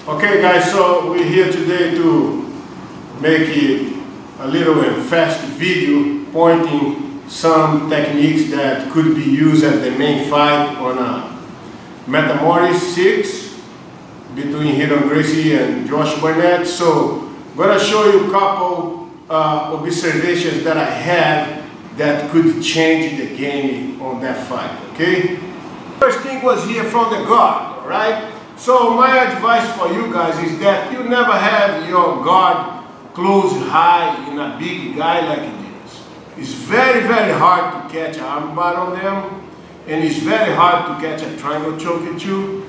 Okay guys, so we're here today to make it a little and fast video pointing some techniques that could be used at the main fight on a Metamoris 6 between Ryron Gracie and Josh Barnett. So I'm going to show you a couple observations that I have that could change the game on that fight, okay? First thing was here from the guard, all right? So my advice for you guys is that you never have your guard close high in a big guy like this. It's very, very hard to catch an armbar on them, and it's very hard to catch a triangle choke too,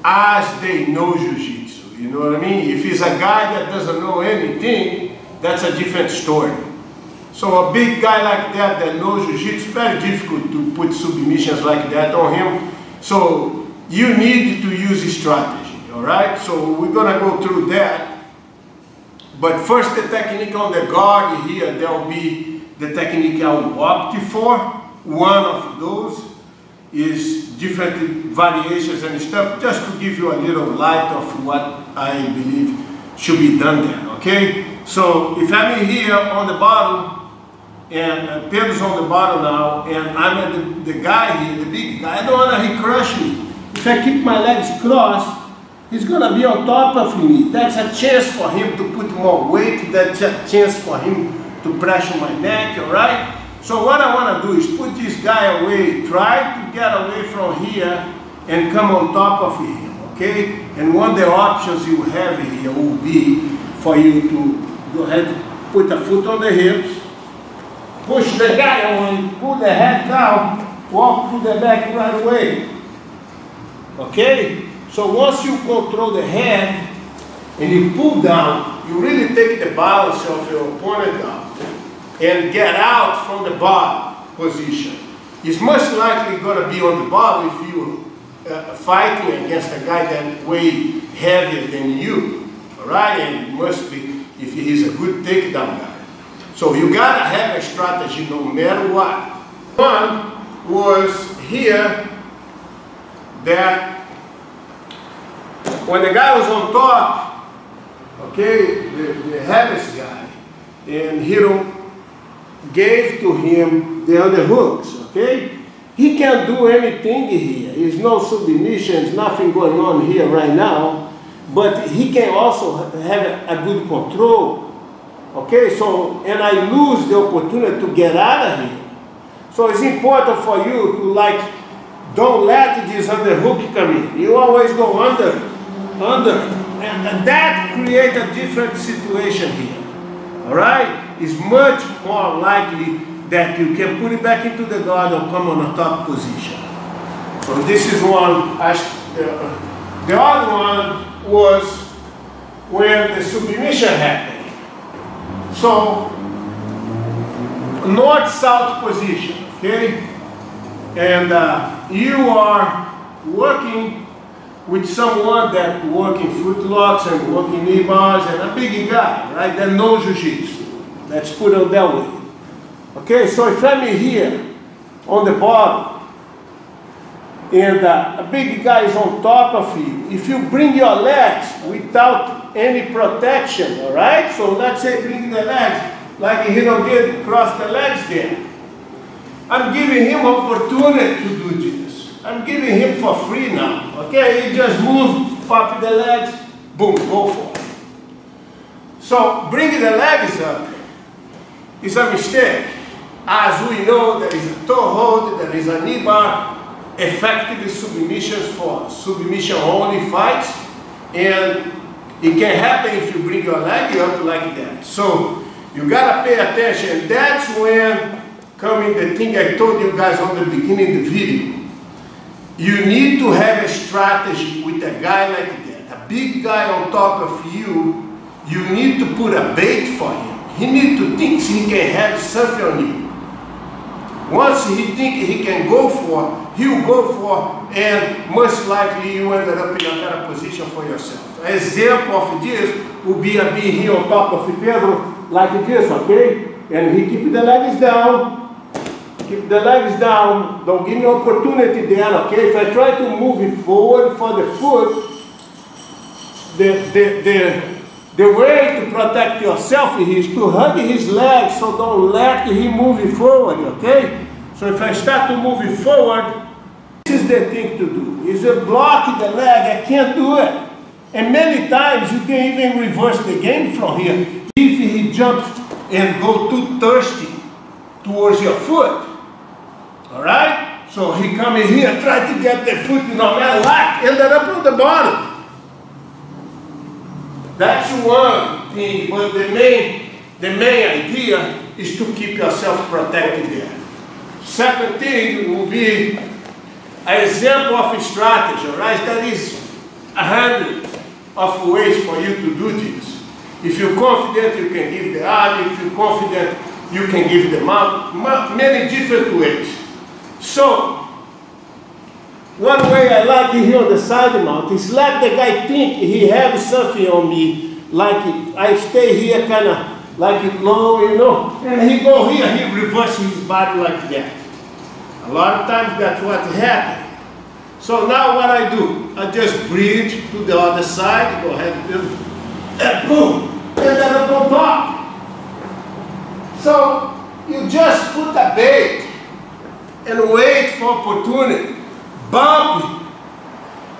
as they know Jiu-jitsu, you know what I mean? If he's a guy that doesn't know anything, that's a different story. So a big guy like that knows Jiu-jitsu, it's very difficult to put submissions like that on him. So you need to use a strategy, all right? So we're gonna go through that. But first, the technique on the guard here, there will be the technique I will opt for. One of those is different variations and stuff, just to give you a little light of what I believe should be done there, okay? So if I'm here on the bottom, and Pedro's on the bottom now, and I'm at the guy here, the big guy, I don't want to crush me. If I keep my legs crossed, he's going to be on top of me. That's a chance for him to put more weight. That's a chance for him to pressure my neck, all right? So what I want to do is put this guy away, try to get away from here and come on top of him, okay? And one of the options you have here will be for you to go ahead, put a foot on the hips, push the guy on, pull the head down, walk to the back right away. Okay? So once you control the head and you pull down, you really take the balance of your opponent down and get out from the bottom position. It's most likely going to be on the bottom if you're fighting against a guy that's way heavier than you. All right? And it must be if he's a good takedown guy. So you gotta have a strategy no matter what. One was here that when the guy was on top, okay, the heaviest guy, and Hiro gave to him the underhooks, okay? He can't do anything here. There's no submissions, nothing going on here right now, but he can also have a good control. Okay, so, and I lose the opportunity to get out of here. So it's important for you to don't let this underhook come in. You always go under, and that creates a different situation here. All right? It's much more likely that you can put it back into the guard or come on a top position. So this is one. The other one was when the submission happened. So, north-south position, okay? And you are working with someone that working footlocks and working knee bars and a big guy, right? That knows Jiu-jitsu. Let's put it that way. Okay, so if I'm here on the bottom and a big guy is on top of you, if you bring your legs without any protection, all right? So let's say bring the legs, like he don't did, cross the legs there. I'm giving him opportunity to do this. I'm giving him for free now, okay? He just move, pop the legs, boom, go for it. So bringing the legs up is a mistake. As we know, there is a toe hold, there is a knee bar, effective submissions for submission-only fights, and it can happen if you bring your leg up like that. So you gotta pay attention. That's when coming the thing I told you guys on the beginning of the video. You need to have a strategy with a guy like that. A big guy on top of you, you need to put a bait for him. He needs to think he can have something on you. Once he thinks he can go for, he'll go for, and most likely you ended up in a better position for yourself. An example of this would be a being here on top of Pedro, like this, okay? And he keep the legs down, keep the legs down, don't give me opportunity there, okay? If I try to move it forward for the foot, the way to protect yourself is to hug his leg, so don't let him move forward, okay? So if I start to move forward, this is the thing to do. Is to block the leg, I can't do it. And many times you can even reverse the game from here. If he jumps and go too thirsty towards your foot, all right? So he come in here, try to get the foot, you know, man, lock, ended up on the bottom. That's one thing, but the main idea is to keep yourself protected there. Second thing will be an example of a strategy, all right? That is 100 of ways for you to do this. If you're confident, you can give the arm. If you're confident, you can give the mount. Many different ways. So, one way I like it here on the side mount is let the guy think he has something on me, like I stay here kind of like it low, you know, and he go here, he reverses his body like that. A lot of times that's what happens. So now what I do, I just bridge to the other side, go ahead and boom, and then I go back. So you just put a bait and wait for opportunity. Bumping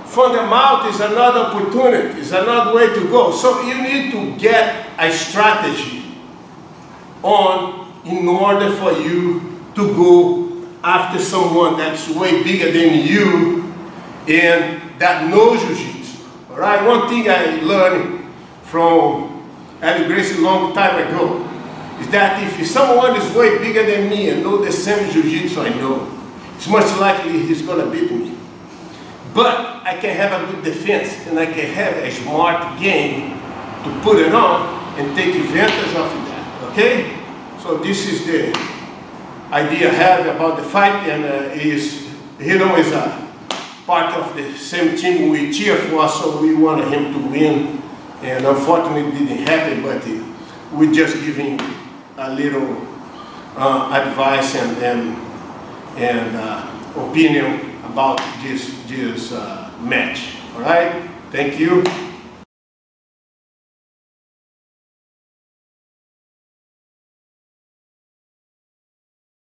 from the mouth is another opportunity, is another way to go. So you need to get a strategy on in order for you to go after someone that's way bigger than you and that knows jiu-jitsu. All right, one thing I learned from Ryron Gracie a long time ago is that if someone is way bigger than me and know the same jiu-jitsu I know, it's much likely he's gonna beat me. But I can have a good defense and I can have a smart game to put it on and take advantage of that, okay? So this is the idea I have about the fight, and Ryron is a part of the same team we cheer for, so we wanted him to win, and unfortunately it didn't happen, but we just giving a little advice and opinion about this match. All right, thank you.